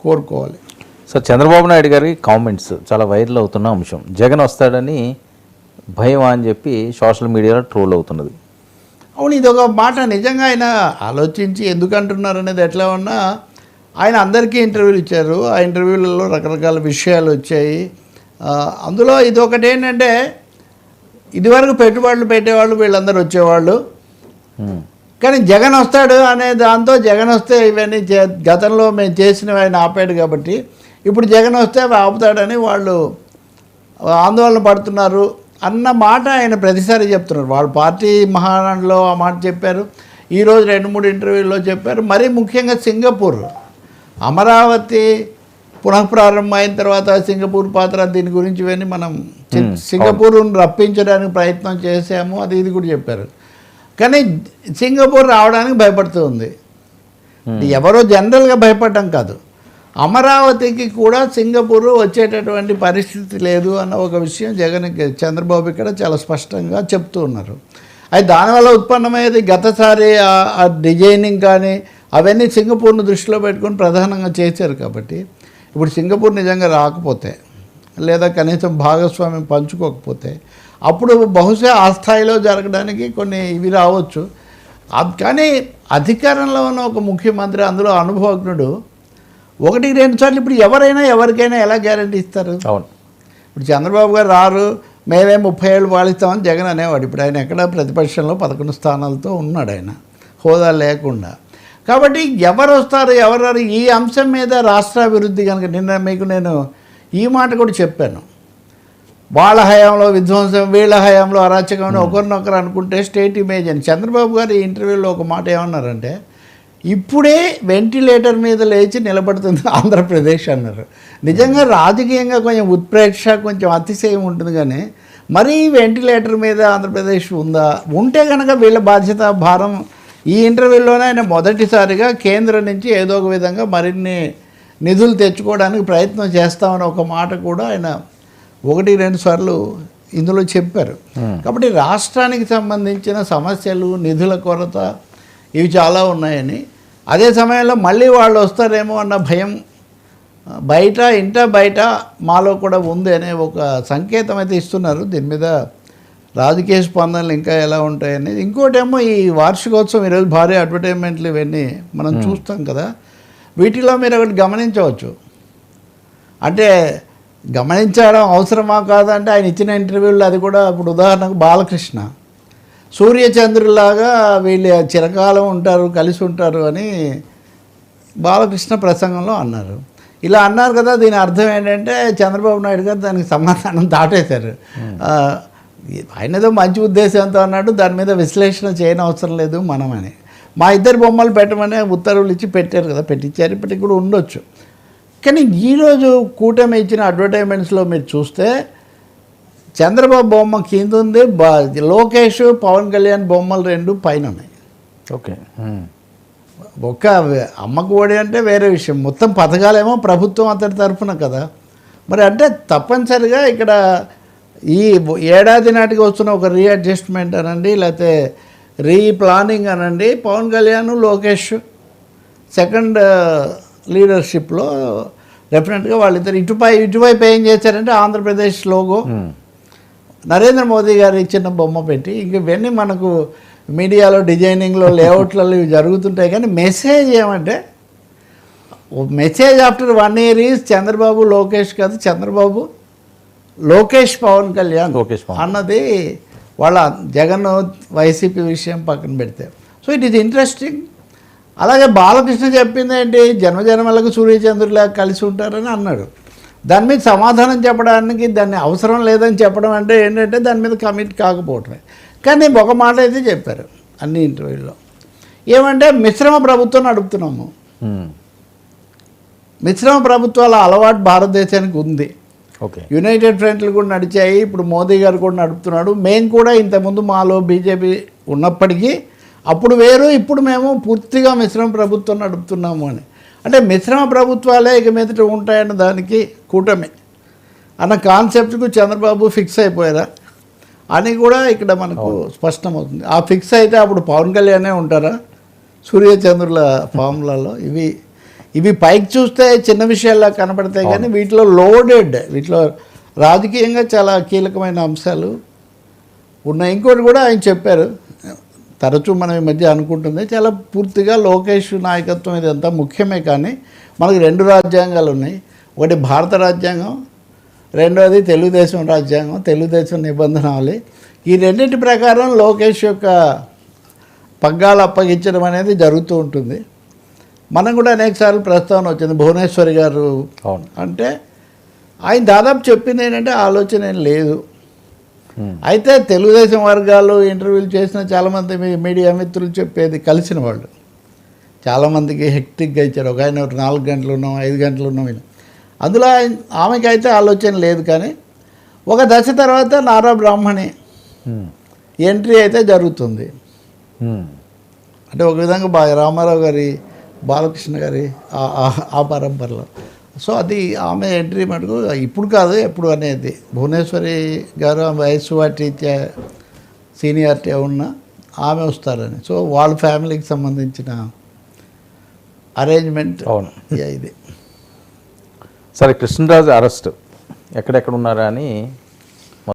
కోరుకోవాలి. సో చంద్రబాబు నాయుడు గారి కామెంట్స్ చాలా వైరల్ అవుతున్న అంశం, జగన్ వస్తాడని భయం అని చెప్పి సోషల్ మీడియాలో ట్రోల్ అవుతున్నది. అవును, ఇది ఒక మాట నిజంగా ఆయన ఆలోచించి ఎందుకు అంటున్నారు అనేది ఎట్లా ఉన్నా ఆయన అందరికీ ఇంటర్వ్యూలు ఇచ్చారు. ఆ ఇంటర్వ్యూలలో రకరకాల విషయాలు వచ్చాయి. అందులో ఇది ఒకటి ఏంటంటే ఇదివరకు పెట్టుబడులు పెట్టేవాళ్ళు వీళ్ళందరూ వచ్చేవాళ్ళు, కానీ జగన్ వస్తాడు అనే దాంతో జగన్ వస్తే ఇవన్నీ గతంలో మేము చేసినవి ఆయన ఆపాడు కాబట్టి ఇప్పుడు జగన్ వస్తే అవి ఆపుతాడని వాళ్ళు ఆందోళన పడుతున్నారు అన్న మాట ఆయన ప్రతిసారి చెప్తున్నారు. వాళ్ళ పార్టీ మహానాడులో ఆ మాట చెప్పారు, ఈరోజు 2-3 ఇంటర్వ్యూల్లో చెప్పారు. మరీ ముఖ్యంగా సింగపూర్ అమరావతి పునఃప్రారంభం అయిన తర్వాత సింగపూర్ పాత్ర దీని గురించి ఇవన్నీ మనం సింగపూర్ను రప్పించడానికి ప్రయత్నం చేశాము, అది ఇది కూడా చెప్పారు. కానీ సింగపూర్ రావడానికి భయపడుతూ ఉంది. ఎవరో జనరల్గా భయపడడం కాదు, అమరావతికి కూడా సింగపూర్ వచ్చేటటువంటి పరిస్థితి లేదు అన్న ఒక విషయం చంద్రబాబు ఇక్కడ చాలా స్పష్టంగా చెప్తూ ఉన్నారు. అది దానివల్ల ఉత్పన్నమయ్యేది గతసారి ఆ డిజైనింగ్ కానీ అవన్నీ సింగపూర్ను దృష్టిలో పెట్టుకొని ప్రధానంగా చేశారు. కాబట్టి ఇప్పుడు సింగపూర్ నిజంగా రాకపోతే లేదా కనీసం భాగస్వామ్యం పంచుకోకపోతే అప్పుడు బహుశా ఆ స్థాయిలో జరగడానికి కొన్ని ఇవి రావచ్చు. కానీ అధికారంలో ఉన్న ఒక ముఖ్యమంత్రి, అందులో అనుభవజ్ఞుడు, 1-2 సార్లు ఇప్పుడు ఎవరైనా ఎవరికైనా ఎలా గ్యారంటీ ఇస్తారు? అవును, ఇప్పుడు చంద్రబాబు గారు రారు, మేమే 30 ఏళ్ళు పాలిస్తామని జగన్ అనేవాడు. ఇప్పుడు ఆయన ఎక్కడ ప్రతిపక్షంలో 11 స్థానాలతో ఉన్నాడు, ఆయన హోదా లేకుండా. కాబట్టి ఎవరు వస్తారు ఎవరు రారు ఈ అంశం మీద రాష్ట్రాభివృద్ధి కనుక నిన్న మీకు నేను ఈ మాట కూడా చెప్పాను, వాళ్ళ హయాంలో విధ్వంసం వీళ్ళ హయాంలో అరాచకం అని ఒకరినొకరు అనుకుంటే స్టేట్ ఇమేజ్ అని చంద్రబాబు గారు ఈ ఇంటర్వ్యూలో ఒక మాట ఏమన్నారంటే ఇప్పుడే వెంటిలేటర్ మీద లేచి నిలబడుతుంది ఆంధ్రప్రదేశ్ అన్నారు. నిజంగా రాజకీయంగా కొంచెం ఉత్ప్రేక్ష కొంచెం అతిశయం ఉంటుంది, కానీ మరీ వెంటిలేటర్ మీద ఆంధ్రప్రదేశ్ ఉందా? ఉంటే కనుక వీళ్ళ బాధ్యత భారం ఈ ఇంటర్వ్యూలోనే ఆయన మొదటిసారిగా కేంద్రం నుంచి ఏదో ఒక విధంగా మరిన్ని నిధులు తెచ్చుకోవడానికి ప్రయత్నం చేస్తామని ఒక మాట కూడా ఆయన 1-2 సార్లు ఇందులో చెప్పారు. కాబట్టి రాష్ట్రానికి సంబంధించిన సమస్యలు, నిధుల కొరత ఇవి చాలా ఉన్నాయని, అదే సమయంలో మళ్ళీ వాళ్ళు వస్తారేమో అన్న భయం ఇంట బయట మాలో కూడా ఉంది అనే ఒక సంకేతం అయితే ఇస్తున్నారు. దీని మీద రాజకీయ స్పందనలు ఇంకా ఎలా ఉంటాయని. ఇంకోటేమో ఈ వార్షికోత్సవం ఈరోజు భారీ అడ్వర్టైజ్మెంట్లు ఇవన్నీ మనం చూస్తాం కదా, వీటిలో మీరు ఒకటి గమనించవచ్చు. అంటే గమనించడం అవసరమా కాదంటే ఆయన ఇచ్చిన ఇంటర్వ్యూల్లో అది కూడా ఇప్పుడు ఉదాహరణకు బాలకృష్ణ సూర్యచంద్రులాగా వీళ్ళు చిరకాలం ఉంటారు కలిసి ఉంటారు అని బాలకృష్ణ ప్రసంగంలో అన్నారు. ఇలా అన్నారు కదా, దీని అర్థం ఏంటంటే చంద్రబాబు నాయుడు గారు దానికి సమాధానం దాటేశారు. ఆయన ఏదో మంచి ఉద్దేశంతో అన్నాడు, దాని మీద విశ్లేషణ చేయని అవసరం లేదు మనమని. మా ఇద్దరు బొమ్మలు పెట్టమని ఉత్తర్వులు ఇచ్చి పెట్టారు కదా, పెట్టించారు, ఇప్పటికి కూడా ఉండొచ్చు. కానీ ఈరోజు కూటమి ఇచ్చిన అడ్వర్టైజ్మెంట్స్లో మీరు చూస్తే చంద్రబాబు బొమ్మ కింద ఉంది, లోకేష్ పవన్ కళ్యాణ్ బొమ్మలు 2 పైన ఉన్నాయి. ఓకే, ఒక్క అమ్మకు ఓడి అంటే వేరే విషయం, మొత్తం పథకాలేమో ప్రభుత్వం అతడి తరఫున కదా. మరి అంటే తప్పనిసరిగా ఇక్కడ ఈ ఏడాది నాటికి వస్తున్న ఒక రీఅడ్జస్ట్మెంట్ అనండి, లేకపోతే రీప్లానింగ్ అనండి, పవన్ కళ్యాణ్ లోకేష్ సెకండ్ లీడర్షిప్లో డెఫినెట్గా వాళ్ళిద్దరు ఇటువైపు ఏం చేశారంటే ఆంధ్రప్రదేశ్ లోగో, నరేంద్ర మోదీ గారు ఇచ్చిన బొమ్మ పెట్టి, ఇంక ఇవన్నీ మనకు మీడియాలో డిజైనింగ్లో లేఅవుట్లలో ఇవి జరుగుతుంటాయి. కానీ మెసేజ్ ఏమంటే message after 1 year is Chandrababu Lokesh కాదు, చంద్రబాబు లోకేష్ పవన్ కళ్యాణ్ అన్నది వాళ్ళ జగన్ వైసీపీ విషయం పక్కన పెడితే. So it is interesting. అలాగే బాలకృష్ణ చెప్పింది ఏంటి, జన్మజన్మలకు సూర్యచంద్రులా కలిసి ఉంటారని అన్నాడు. దాని మీద సమాధానం చెప్పడానికి దాన్ని అవసరం లేదని చెప్పడం అంటే ఏంటంటే దాని మీద కమిట్ కాకపోవటమే. కానీ ఒక మాట అయితే చెప్పారు అన్ని ఇంటర్వ్యూల్లో, ఏమంటే మిశ్రమ ప్రభుత్వం నడుపుతున్నాము. మిశ్రమ ప్రభుత్వాల అలవాటు భారతదేశానికి ఉంది. ఓకే, యునైటెడ్ ఫ్రంట్లు కూడా నడిచాయి, ఇప్పుడు మోదీ గారు కూడా నడుపుతున్నాడు. మేము కూడా ఇంతకుముందు మాలో బీజేపీ ఉన్నప్పటికీ అప్పుడు వేరు, ఇప్పుడు మేము పూర్తిగా మిశ్రమ ప్రభుత్వం నడుపుతున్నాము అని. అంటే మిశ్రమ ప్రభుత్వాలే ఇక మీదట ఉంటాయన్న దానికి కూటమి అన్న కాన్సెప్ట్కు చంద్రబాబు ఫిక్స్ అయిపోయారా అని కూడా ఇక్కడ మనకు స్పష్టమవుతుంది. ఆ ఫిక్స్ అయితే అప్పుడు పవన్ కళ్యాణే ఉంటారా సూర్యచంద్రుల ఫార్ములాలో? ఇవి పైకి చూస్తే చిన్న విషయాల్లో కనపడతాయి కానీ వీటిలో లోడెడ్, వీటిలో రాజకీయంగా చాలా కీలకమైన అంశాలు ఉన్నాయి. ఇంకోటి కూడా ఆయన చెప్పారు, తరచూ మనం ఈ మధ్య అనుకుంటుంది, చాలా పూర్తిగా లోకేష్ నాయకత్వం ఇదంతా ముఖ్యమే, కానీ మనకు 2 రాజ్యాంగాలు ఉన్నాయి. ఒకటి భారత రాజ్యాంగం, రెండోది తెలుగుదేశం రాజ్యాంగం, తెలుగుదేశం నిబంధనలు. ఈ రెండింటి ప్రకారం లోకేష్ యొక్క పగ్గాలు అప్పగించడం అనేది జరుగుతూ ఉంటుంది. మనం కూడా అనేకసార్లు ప్రస్తావన వచ్చింది, భువనేశ్వరి గారు అవును. అంటే ఆయన దాదాపు చెప్పింది ఏంటంటే ఆలోచన ఏం లేదు. అయితే తెలుగుదేశం వర్గాలు ఇంటర్వ్యూలు చేసిన చాలామంది మీడియా మిత్రులు చెప్పేది, కలిసిన వాళ్ళు చాలామందికి హెక్టిక్గా ఇచ్చారు. ఒక ఆయన 4 గంటలు ఉన్నాం, 5 గంటలు ఉన్నాం. అందులో ఆమెకి అయితే ఆలోచన లేదు. కానీ ఒక దశ తర్వాత నారా బ్రాహ్మణి ఎంట్రీ అయితే జరుగుతుంది. అంటే ఒక విధంగా రామారావు గారి, బాలకృష్ణ గారి ఆ పరంపరలో. సో అది ఆమె ఎంట్రీ మటుకు ఇప్పుడు కాదు ఎప్పుడు అనేది. భువనేశ్వరి గారు వయస్సు వాటి సీనియారిటీ ఉన్న ఆమె వస్తారని. సో వాళ్ళ ఫ్యామిలీకి సంబంధించిన అరేంజ్మెంట్ అవును ఇది. సరే, కృష్ణరాజు అరెస్ట్ ఎక్కడెక్కడ ఉన్నారా అని